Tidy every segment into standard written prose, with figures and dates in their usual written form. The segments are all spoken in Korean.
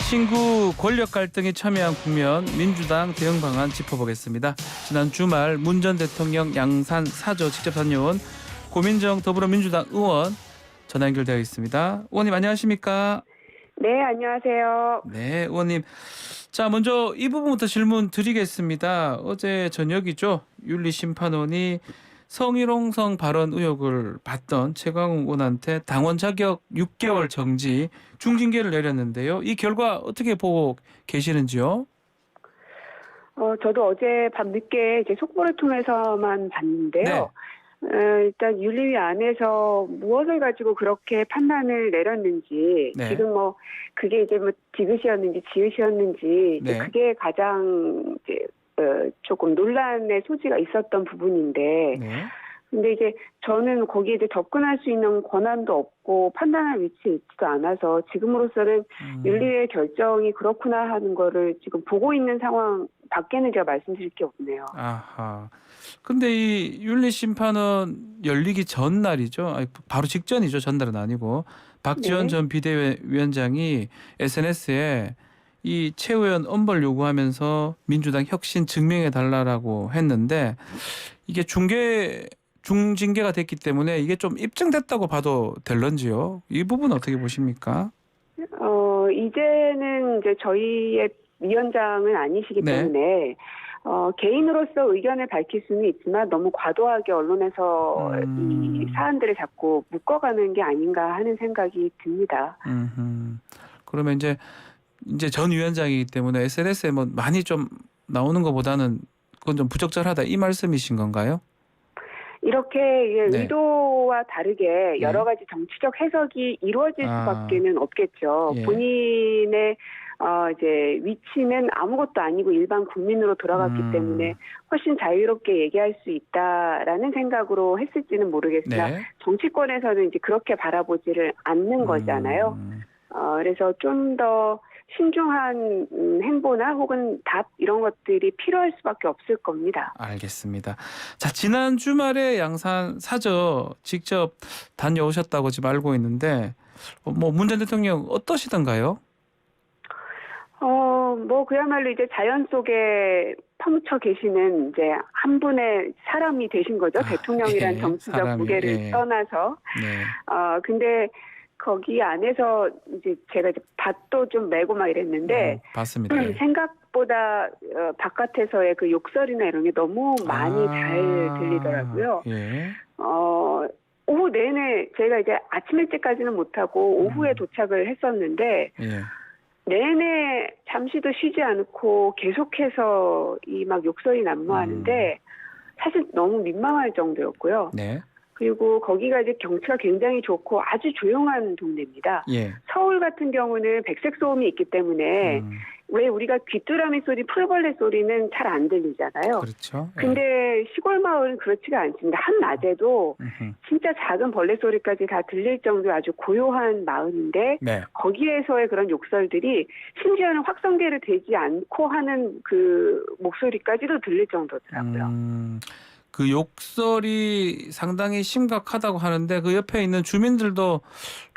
신구 권력 갈등에 첨예한 국면, 민주당 대응 방안 짚어보겠습니다. 지난 주말 문 전 대통령 양산 사저 직접 다녀온 고민정 더불어민주당 의원 전화 연결되어 있습니다. 의원님 안녕하십니까? 네, 안녕하세요. 네, 의원님. 자, 먼저 이 부분부터 질문 드리겠습니다. 어제 저녁이죠. 윤리심판원이 성희롱성 발언 의혹을 받던 최강욱 의원한테 당원 자격 6개월 정지, 중징계를 내렸는데요. 이 결과 어떻게 보고 계시는지요? 저도 어제 밤늦게 이제 속보를 통해서만 봤는데요. 네. 일단 윤리위 안에서 무엇을 가지고 그렇게 판단을 내렸는지, 네. 지금 그게 이제 디귿이었는지 지읒이었는지, 이제 네. 그게 가장 이제 조금 논란의 소지가 있었던 부분인데, 네. 근데 이제 저는 거기에 이제 접근할 수 있는 권한도 없고 판단할 위치에 있지도 않아서 지금으로서는 윤리위의 결정이 그렇구나 하는 거를 지금 보고 있는 상황 밖에는 제가 말씀드릴 게 없네요. 아하. 근데 이 윤리심판은 열리기 전날이죠. 아니, 바로 직전이죠. 전날은 아니고. 박지원 네. 전 비대위원장이 SNS에 이 최 의원 엄벌 요구하면서 민주당 혁신 증명해 달라라고 했는데 이게 중징계가 됐기 때문에 이게 좀 입증됐다고 봐도 될런지요? 이 부분 어떻게 보십니까? 이제는 이제 저희의 위원장은 아니시기 네. 때문에 개인으로서 의견을 밝힐 수는 있지만 너무 과도하게 언론에서 이 사안들을 자꾸 묶어가는 게 아닌가 하는 생각이 듭니다. 그러면 이제 전 위원장이기 때문에 SNS에 뭐 많이 좀 나오는 것보다는 그건 좀 부적절하다 이 말씀이신 건가요? 이렇게 네. 의도와 다르게 여러 가지 정치적 해석이 이루어질 수밖에는 없겠죠. 예. 본인의 이제 위치는 아무것도 아니고 일반 국민으로 돌아갔기 때문에 훨씬 자유롭게 얘기할 수 있다라는 생각으로 했을지는 모르겠으나 네. 정치권에서는 이제 그렇게 바라보지를 않는 거잖아요. 그래서 좀 더 신중한 행보나 혹은 답 이런 것들이 필요할 수밖에 없을 겁니다. 알겠습니다. 자, 지난 주말에 양산 사저 직접 다녀오셨다고 지금 알고 있는데 뭐 문 전 대통령 어떠시던가요? 그야말로 이제 자연 속에 파묻혀 계시는 이제 한 분의 사람이 되신 거죠. 대통령이란 예, 정치적 사람이, 무게를 예. 떠나서. 네. 근데 거기 안에서 이제 제가 이제 밭도 좀 메고 막 이랬는데 봤습니다. 예. 생각보다 바깥에서의 그 욕설이나 이런 게 너무 많이 잘 들리더라고요. 예. 오후 내내 제가 이제 아침 일찍까지는 못하고 오후에 도착을 했었는데 예. 내내 잠시도 쉬지 않고 계속해서 이 막 욕설이 난무하는데 사실 너무 민망할 정도였고요. 네. 그리고 거기가 이제 경치가 굉장히 좋고 아주 조용한 동네입니다. 예. 서울 같은 경우는 백색 소음이 있기 때문에 왜 우리가 귀뚜라미 소리, 풀벌레 소리는 잘 안 들리잖아요. 그렇죠. 예. 근데 시골 마을은 그렇지가 않습니다. 한낮에도 진짜 작은 벌레 소리까지 다 들릴 정도의 아주 고요한 마을인데 네. 거기에서의 그런 욕설들이 심지어는 확성기를 대지 않고 하는 그 목소리까지도 들릴 정도더라고요. 그 욕설이 상당히 심각하다고 하는데 그 옆에 있는 주민들도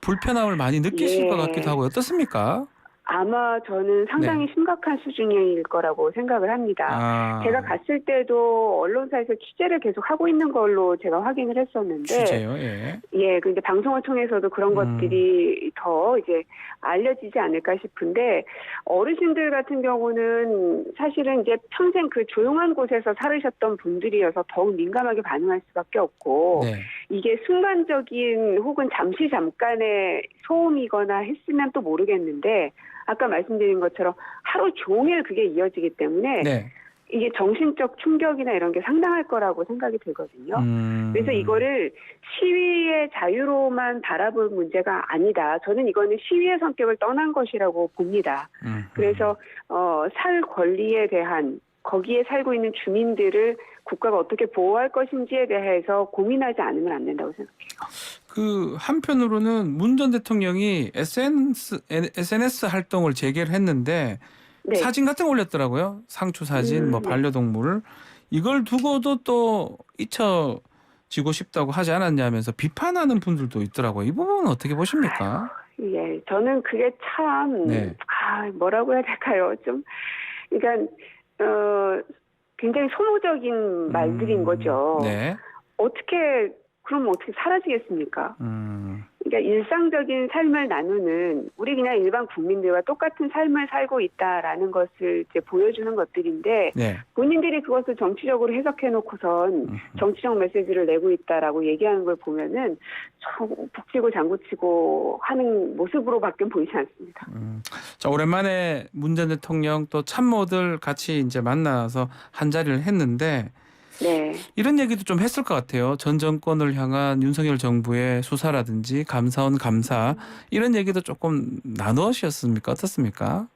불편함을 많이 느끼실 것 같기도 하고 어떻습니까? 아마 저는 상당히 심각한 수준일 거라고 생각을 합니다. 제가 갔을 때도 언론사에서 취재를 계속 하고 있는 걸로 제가 확인을 했었는데. 취재요? 예. 예, 근데 방송을 통해서도 그런 것들이 더 이제 알려지지 않을까 싶은데 어르신들 같은 경우는 사실은 이제 평생 그 조용한 곳에서 살으셨던 분들이어서 더욱 민감하게 반응할 수밖에 없고 네. 이게 순간적인 혹은 잠깐의 소음이거나 했으면 또 모르겠는데 아까 말씀드린 것처럼 하루 종일 그게 이어지기 때문에 네. 이게 정신적 충격이나 이런 게 상당할 거라고 생각이 들거든요. 그래서 이거를 시위의 자유로만 바라볼 문제가 아니다. 저는 이거는 시위의 성격을 떠난 것이라고 봅니다. 그래서 살 권리에 대한 거기에 살고 있는 주민들을 국가가 어떻게 보호할 것인지에 대해서 고민하지 않으면 안 된다고 생각해요. 그 한편으로는 문 전 대통령이 SNS 활동을 재개를 했는데 네. 사진 같은 거 올렸더라고요. 상추 사진, 뭐 반려동물 이걸 두고도 또 잊혀지고 싶다고 하지 않았냐면서 비판하는 분들도 있더라고요. 이 부분은 어떻게 보십니까? 예, 저는 그게 참, 네. 뭐라고 해야 될까요? 좀, 그러니까, 굉장히 소모적인 말들인 거죠. 네. 그럼 어떻게 사라지겠습니까? 음. 그러니까 일상적인 삶을 나누는 우리 그냥 일반 국민들과 똑같은 삶을 살고 있다라는 것을 이제 보여주는 것들인데 네. 본인들이 그것을 정치적으로 해석해놓고선 정치적 메시지를 내고 있다라고 얘기하는 걸 보면은 참 북치고 장구치고 하는 모습으로밖에 보이지 않습니다. 자, 오랜만에 문 전 대통령 또 참모들 같이 이제 만나서 한 자리를 했는데 네. 이런 얘기도 좀 했을 것 같아요. 전 정권을 향한 윤석열 정부의 수사라든지 감사원 감사 이런 얘기도 조금 나누셨습니까? 어떻습니까?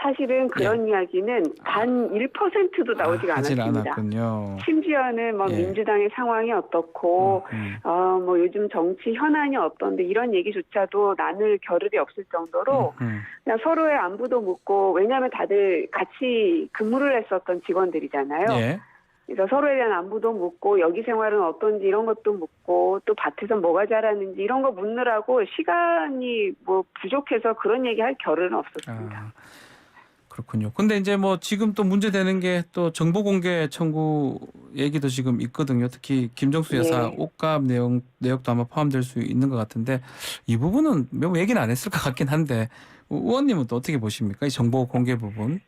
사실은 그런 이야기는 단 1%도 나오지가 하질 않았습니다. 않았군요. 심지어는 뭐 예. 민주당의 상황이 어떻고 뭐 요즘 정치 현안이 어떤데 이런 얘기조차도 나눌 겨를이 없을 정도로 그냥 서로의 안부도 묻고 왜냐하면 다들 같이 근무를 했었던 직원들이잖아요. 예. 그래서 서로에 대한 안부도 묻고 여기 생활은 어떤지 이런 것도 묻고 또 밭에서 뭐가 자라는지 이런 거 묻느라고 시간이 뭐 부족해서 그런 얘기할 겨를은 없었습니다. 그렇군요. 근데 이제 뭐 지금 또 문제되는 게 또 정보 공개 청구 얘기도 지금 있거든요. 특히 김정수 여사 예. 옷값 내역도 아마 포함될 수 있는 것 같은데 이 부분은 몇 얘기는 안 했을 것 같긴 한데 의원님은 또 어떻게 보십니까? 이 정보 공개 부분?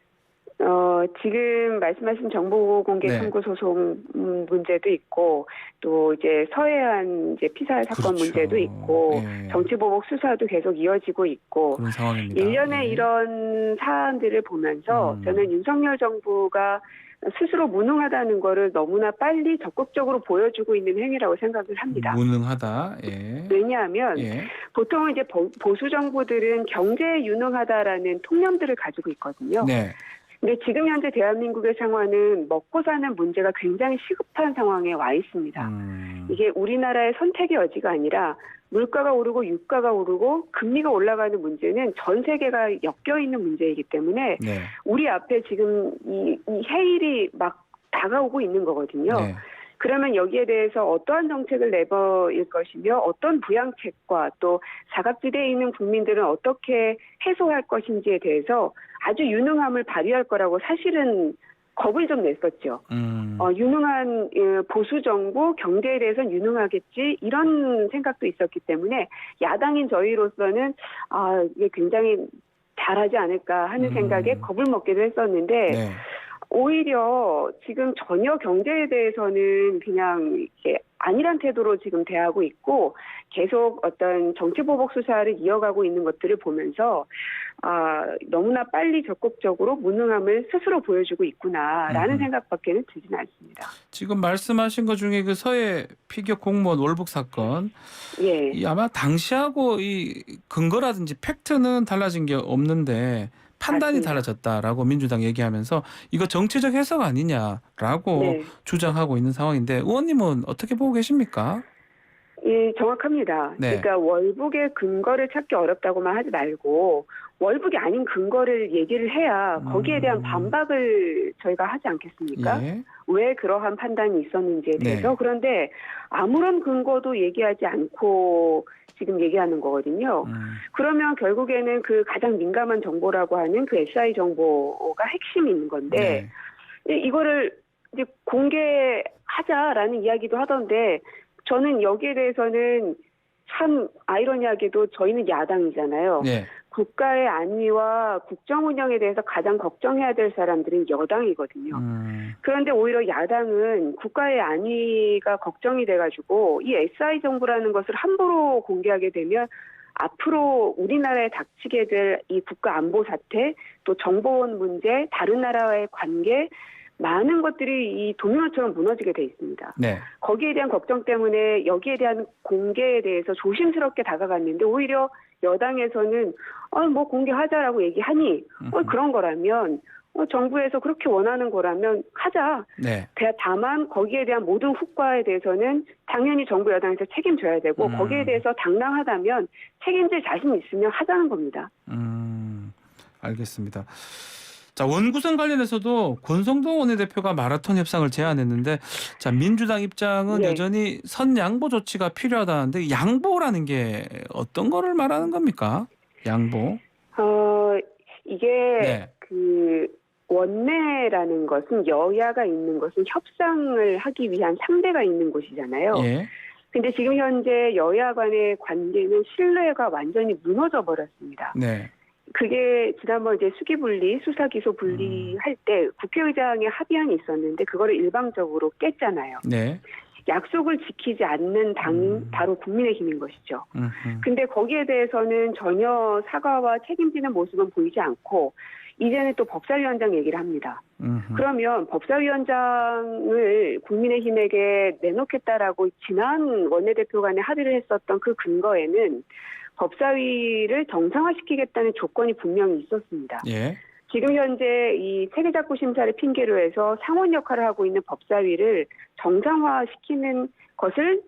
지금 말씀하신 정보 공개 네. 청구 소송 문제도 있고 또 이제 서해안 이제 피살 사건 그렇죠. 문제도 있고 예. 정치보복 수사도 계속 이어지고 있고 그런 상황입니다. 일련의 예. 이런 사안들을 보면서 저는 윤석열 정부가 스스로 무능하다는 거를 너무나 빨리 적극적으로 보여주고 있는 행위라고 생각을 합니다. 무능하다. 예. 왜냐하면 예. 보통 이제 보수 정부들은 경제에 유능하다라는 통념들을 가지고 있거든요. 네. 근데 지금 현재 대한민국의 상황은 먹고 사는 문제가 굉장히 시급한 상황에 와 있습니다. 이게 우리나라의 선택의 여지가 아니라 물가가 오르고 유가가 오르고 금리가 올라가는 문제는 전 세계가 엮여 있는 문제이기 때문에 네. 우리 앞에 지금 이 해일이 막 다가오고 있는 거거든요. 네. 그러면 여기에 대해서 어떠한 정책을 내버릴 것이며 어떤 부양책과 또 사각지대에 있는 국민들은 어떻게 해소할 것인지에 대해서 아주 유능함을 발휘할 거라고 사실은 겁을 좀 냈었죠. 유능한 보수 정부 경제에 대해서는 유능하겠지 이런 생각도 있었기 때문에 야당인 저희로서는 이게 굉장히 잘하지 않을까 하는 생각에 겁을 먹기도 했었는데 네. 오히려 지금 전혀 경제에 대해서는 그냥 이렇게 안일한 태도로 지금 대하고 있고 계속 어떤 정치보복 수사를 이어가고 있는 것들을 보면서 너무나 빨리 적극적으로 무능함을 스스로 보여주고 있구나라는 생각밖에는 들지는 않습니다. 지금 말씀하신 것 중에 그 서해 피격 공무원 월북 사건, 예. 이 아마 당시하고 이 근거라든지 팩트는 달라진 게 없는데 판단이 맞습니다. 달라졌다라고 민주당 얘기하면서 이거 정치적 해석 아니냐라고 네. 주장하고 있는 상황인데 의원님은 어떻게 보고 계십니까? 예, 정확합니다. 네. 그러니까 월북의 근거를 찾기 어렵다고만 하지 말고 월북이 아닌 근거를 얘기를 해야 거기에 대한 반박을 저희가 하지 않겠습니까? 예. 왜 그러한 판단이 있었는지에 대해서. 네. 그런데 아무런 근거도 얘기하지 않고 지금 얘기하는 거거든요. 그러면 그러면 결국에는 그 가장 민감한 정보라고 하는 그 SI 정보가 핵심이 있는 건데 이거를 이제 공개하자라는 이야기도 하던데 저는 여기에 대해서는 참 아이러니하게도 저희는 야당이잖아요. 네. 국가의 안위와 국정 운영에 대해서 가장 걱정해야 될 사람들은 여당이거든요. 그런데 오히려 야당은 국가의 안위가 걱정이 돼가지고 이 SI 정보라는 것을 함부로 공개하게 되면 앞으로 우리나라에 닥치게 될 이 국가 안보 사태, 또 정보원 문제, 다른 나라와의 관계 많은 것들이 이 도미노처럼 무너지게 돼 있습니다. 네. 거기에 대한 걱정 때문에 여기에 대한 공개에 대해서 조심스럽게 다가갔는데 오히려 여당에서는 뭐 공개하자라고 얘기하니 그런 거라면 정부에서 그렇게 원하는 거라면 하자. 네. 다만 거기에 대한 모든 후과에 대해서는 당연히 정부 여당에서 책임져야 되고 거기에 대해서 당당하다면 책임질 자신 있으면 하자는 겁니다. 알겠습니다. 자, 원구성 관련해서도 권성동 원내대표가 마라톤 협상을 제안했는데, 자, 민주당 입장은 네. 여전히 선양보 조치가 필요하다는데, 양보라는 게 어떤 거를 말하는 겁니까? 양보. 이게 네. 그 원내라는 것은 여야가 있는 것은 협상을 하기 위한 상대가 있는 곳이잖아요. 예. 근데 지금 현재 여야 간의 관계는 신뢰가 완전히 무너져 버렸습니다. 네. 그게 지난번 이제 수기 분리, 수사 기소 분리할 때 국회의장의 합의안이 있었는데 그거를 일방적으로 깼잖아요. 네. 약속을 지키지 않는 당이 바로 국민의힘인 것이죠. 근데 거기에 대해서는 전혀 사과와 책임지는 모습은 보이지 않고 이제는 또 법사위원장 얘기를 합니다. 그러면 법사위원장을 국민의힘에게 내놓겠다라고 지난 원내대표 간에 합의를 했었던 그 근거에는 법사위를 정상화시키겠다는 조건이 분명히 있었습니다. 예. 지금 현재 이 체계작구 심사를 핑계로 해서 상원 역할을 하고 있는 법사위를 정상화시키는 것을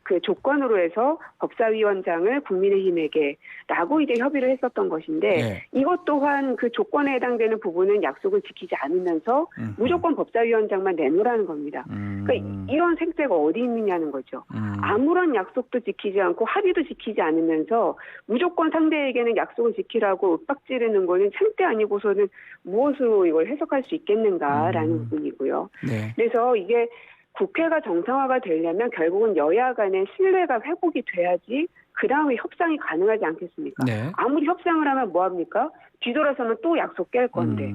그 조건으로 해서 법사위원장을 국민의힘에게라고 이제 협의를 했었던 것인데 예. 이것 또한 그 조건에 해당되는 부분은 약속을 지키지 않으면서 무조건 법사위원장만 내놓으라는 겁니다. 그러니까 이런 생태가 어디 있느냐는 거죠. 아무런 약속도 지키지 않고 합의도 지키지 않으면서 무조건 상대에게는 약속을 지키라고 윽박지르는 거는 생태 아니고서는 무엇으로 이걸 해석할 수 있겠는가라는 부분이고요. 네. 그래서 이게 국회가 정상화가 되려면 결국은 여야 간의 신뢰가 회복이 돼야지 그 다음에 협상이 가능하지 않겠습니까? 네. 아무리 협상을 하면 뭐합니까? 뒤돌아서면 또 약속 깰 건데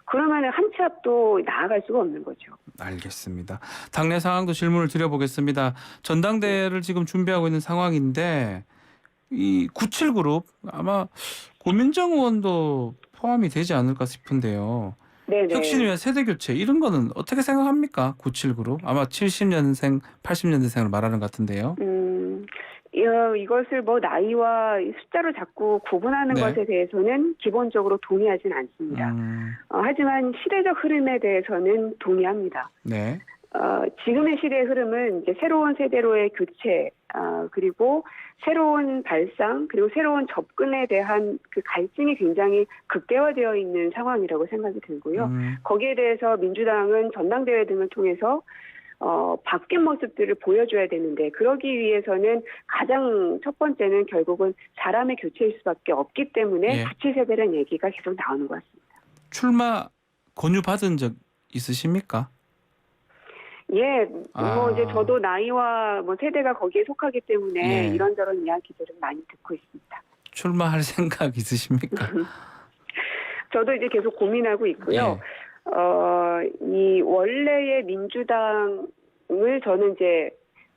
그러면 한 치 앞도 나아갈 수가 없는 거죠. 알겠습니다. 당내 상황도 질문을 드려보겠습니다. 전당대회를 지금 준비하고 있는 상황인데 이 97그룹 아마 고민정 의원도 포함이 되지 않을까 싶은데요. 네네. 혁신을 위한 세대교체 이런 거는 어떻게 생각합니까? 97그룹 아마 70년생, 80년대생을 말하는 것 같은데요. 이것을 뭐 나이와 숫자로 자꾸 구분하는 네. 것에 대해서는 기본적으로 동의하진 않습니다. 하지만 시대적 흐름에 대해서는 동의합니다. 네. 지금의 시대의 흐름은 이제 새로운 세대로의 교체, 그리고 새로운 발상, 그리고 새로운 접근에 대한 그 갈증이 굉장히 극대화되어 있는 상황이라고 생각이 들고요. 거기에 대해서 민주당은 전당대회 등을 통해서 바뀐 모습들을 보여줘야 되는데 그러기 위해서는 가장 첫 번째는 결국은 사람의 교체일 수밖에 없기 때문에 예. 97세대라는 얘기가 계속 나오는 것 같습니다. 출마 권유 받은 적 있으십니까? 예, 뭐 이제 저도 나이와 뭐 세대가 거기에 속하기 때문에 예. 이런저런 이야기들을 많이 듣고 있습니다. 출마할 생각 있으십니까? 저도 이제 계속 고민하고 있고요. 이 원래의 민주당을 저는 이제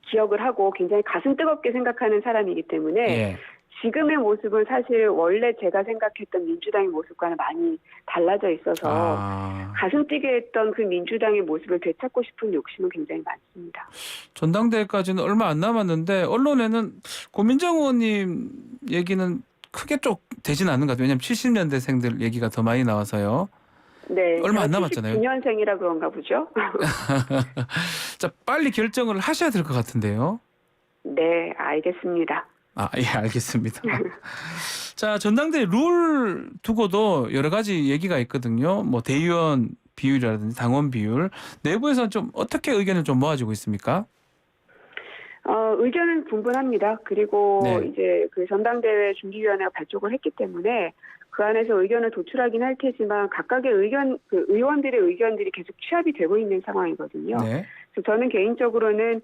기억을 하고 굉장히 가슴 뜨겁게 생각하는 사람이기 때문에 예. 지금의 모습은 사실 원래 제가 생각했던 민주당의 모습과는 많이 달라져 있어서 가슴 뛰게 했던 그 민주당의 모습을 되찾고 싶은 욕심은 굉장히 많습니다. 전당대회까지는 얼마 안 남았는데 언론에는 고민정 의원님 얘기는 크게 쪽 되진 않는 것 같아요. 왜냐하면 70년대생들 얘기가 더 많이 나와서요. 네, 얼마 안 남았잖아요. 9년생이라 그런가 보죠. 자, 빨리 결정을 하셔야 될 것 같은데요. 네, 알겠습니다. 예, 알겠습니다. 자, 전당대회 룰 두고도 여러 가지 얘기가 있거든요. 뭐 대의원 비율이라든지 당원 비율 내부에서는 좀 어떻게 의견을 좀 모아지고 있습니까? 의견은 분분합니다. 그리고 네. 이제 그 전당대회 준비위원회가 발족을 했기 때문에 그 안에서 의견을 도출하긴 할 테지만 각각의 의견, 그 의원들의 의견들이 계속 취합이 되고 있는 상황이거든요. 네. 그래서 저는 개인적으로는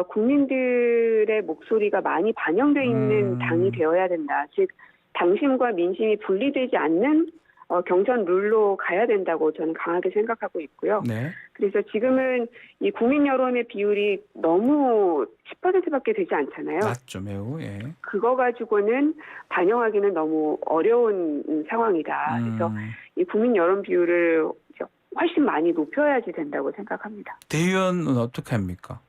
국민들의 목소리가 많이 반영돼 있는 당이 되어야 된다. 즉 당심과 민심이 분리되지 않는 경선 룰로 가야 된다고 저는 강하게 생각하고 있고요. 네. 그래서 지금은 이 국민 여론의 비율이 너무 10%밖에 되지 않잖아요. 낮죠, 매우. 예. 그거 가지고는 반영하기는 너무 어려운 상황이다. 그래서 이 국민 여론 비율을 훨씬 많이 높여야지 된다고 생각합니다. 대의원은 어떻게 합니까?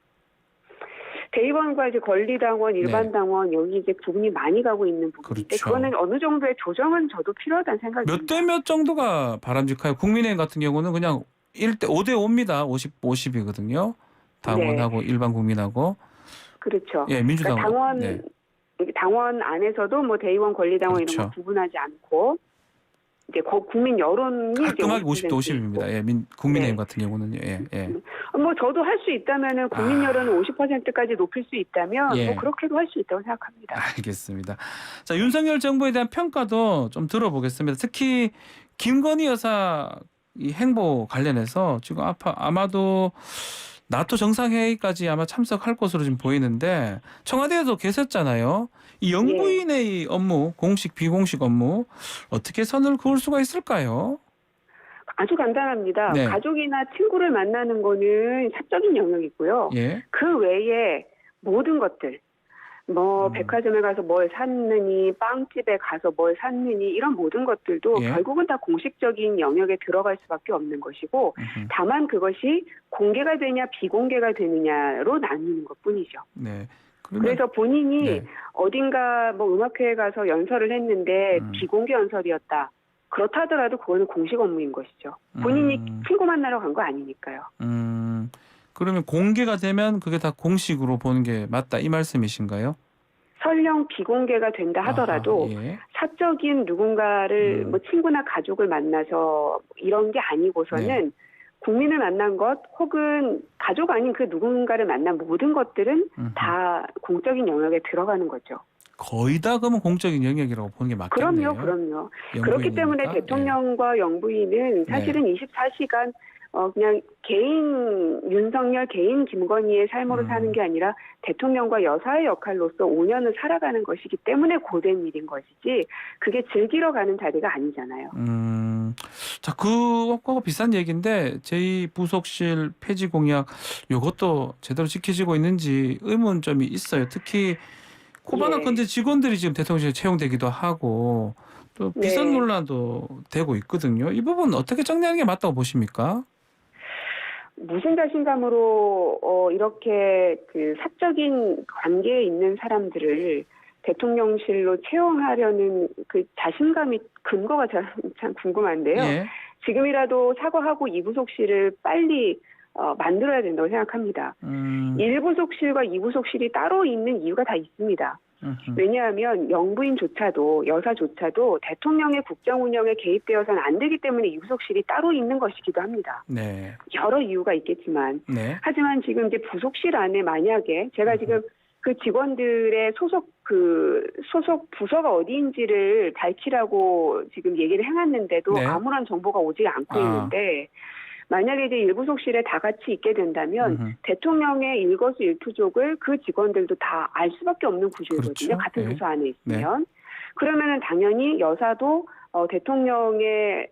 대의원과 이제 권리당원, 일반당원 여기 이제 부분이 많이 가고 있는 부분인데 그렇죠. 그거는 어느 정도의 조정은 저도 필요하다는 생각입니다. 몇 대 몇 정도가 바람직해요? 국민의힘 같은 경우는 그냥 5대 5입니다. 50이거든요. 당원하고 일반 국민하고. 그렇죠. 예, 민주당. 그러니까 당원 안에서도 뭐 대의원, 권리당원 그렇죠. 이런 거 구분하지 않고 이제 국민 여론이 깔끔하게 50대 50% 50입니다. 예, 국민의힘 네. 같은 경우는요. 예, 예. 뭐 저도 할 수 있다면은 국민 여론을 50%까지 높일 수 있다면 예. 뭐 그렇게도 할 수 있다고 생각합니다. 알겠습니다. 자, 윤석열 정부에 대한 평가도 좀 들어보겠습니다. 특히 김건희 여사 이 행보 관련해서 지금 아마도 나토 정상회의까지 아마 참석할 것으로 지금 보이는데 청와대에도 계셨잖아요. 이 영부인의 업무, 공식 비공식 업무 어떻게 선을 그을 수가 있을까요? 아주 간단합니다. 네. 가족이나 친구를 만나는 거는 사적인 영역이고요. 예. 그 외에 모든 것들, 뭐 백화점에 가서 뭘 샀느니, 빵집에 가서 뭘 샀느니 이런 모든 것들도 예. 결국은 다 공식적인 영역에 들어갈 수밖에 없는 것이고 다만 그것이 공개가 되냐 비공개가 되느냐로 나뉘는 것뿐이죠. 네. 그래서 본인이 네. 어딘가 뭐 음악회에 가서 연설을 했는데 비공개 연설이었다. 그렇다 하더라도 그거는 공식 업무인 것이죠. 본인이 친구 만나러 간 거 아니니까요. 그러면 공개가 되면 그게 다 공식으로 보는 게 맞다 이 말씀이신가요? 설령 비공개가 된다 하더라도 예. 사적인 누군가를 뭐 친구나 가족을 만나서 이런 게 아니고서는 네. 국민을 만난 것 혹은 가족 아닌 그 누군가를 만난 모든 것들은 다 공적인 영역에 들어가는 거죠. 거의 다 그러면 공적인 영역이라고 보는 게 맞겠네요. 그럼요. 그렇기 때문에 대통령과 영부인은 사실은 24시간 그냥 개인 윤석열 개인 김건희의 삶으로 사는 게 아니라 대통령과 여사의 역할로서 5년을 살아가는 것이기 때문에 고된 일인 것이지 그게 즐기러 가는 자리가 아니잖아요. 자, 그거하고 비슷한 얘기인데 제2부속실 폐지 공약 이것도 제대로 지켜지고 있는지 의문점이 있어요. 특히 코바나 건재 직원들이 지금 대통령실에 채용되기도 하고 또 비선 논란도 되고 있거든요. 이 부분 어떻게 정리하는 게 맞다고 보십니까? 무슨 자신감으로 이렇게 그 사적인 관계에 있는 사람들을 대통령실로 채용하려는 그 자신감이 근거가 참 궁금한데요. 예. 지금이라도 사과하고 이부속실을 빨리 만들어야 된다고 생각합니다. 1부속실과 2부속실이 따로 있는 이유가 다 있습니다. 왜냐하면 영부인조차도 여사조차도 대통령의 국정 운영에 개입되어서는 안 되기 때문에 2부속실이 따로 있는 것이기도 합니다. 네. 여러 이유가 있겠지만 네. 하지만 지금 이제 부속실 안에 만약에 제가 지금 그 직원들의 소속 부서가 어디인지를 밝히라고 지금 얘기를 해놨는데도 아무런 정보가 오지 않고 있는데 만약에 이제 일부속실에 다 같이 있게 된다면 대통령의 일거수일투족을 그 직원들도 다 알 수밖에 없는 구조거든요. 그렇죠. 같은 부서 안에 있으면. 그러면은 당연히 여사도 대통령의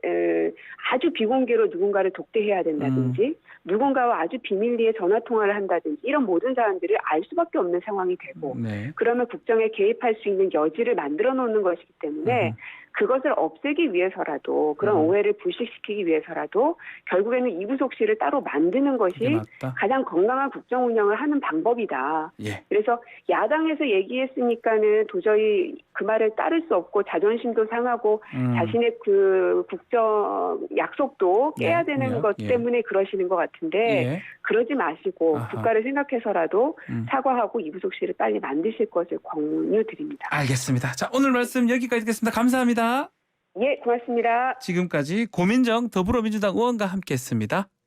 아주 비공개로 누군가를 독대해야 된다든지 누군가와 아주 비밀리에 전화 통화를 한다든지 이런 모든 사안들을 알 수밖에 없는 상황이 되고 그러면 국정에 개입할 수 있는 여지를 만들어 놓는 것이기 때문에 그것을 없애기 위해서라도 그런 오해를 불식시키기 위해서라도 결국에는 이부속실을 따로 만드는 것이 가장 건강한 국정 운영을 하는 방법이다. 예. 그래서 야당에서 얘기했으니까는 도저히 그 말을 따를 수 없고 자존심도 상하고 자신의 그 국정 약속도 깨야 되는 것 때문에 그러시는 것 같은데 그러지 마시고 국가를 생각해서라도 사과하고 이부속실을 빨리 만드실 것을 권유드립니다. 알겠습니다. 자, 오늘 말씀 여기까지 듣겠습니다. 감사합니다. 예, 고맙습니다. 지금까지 고민정 더불어민주당 의원과 함께했습니다.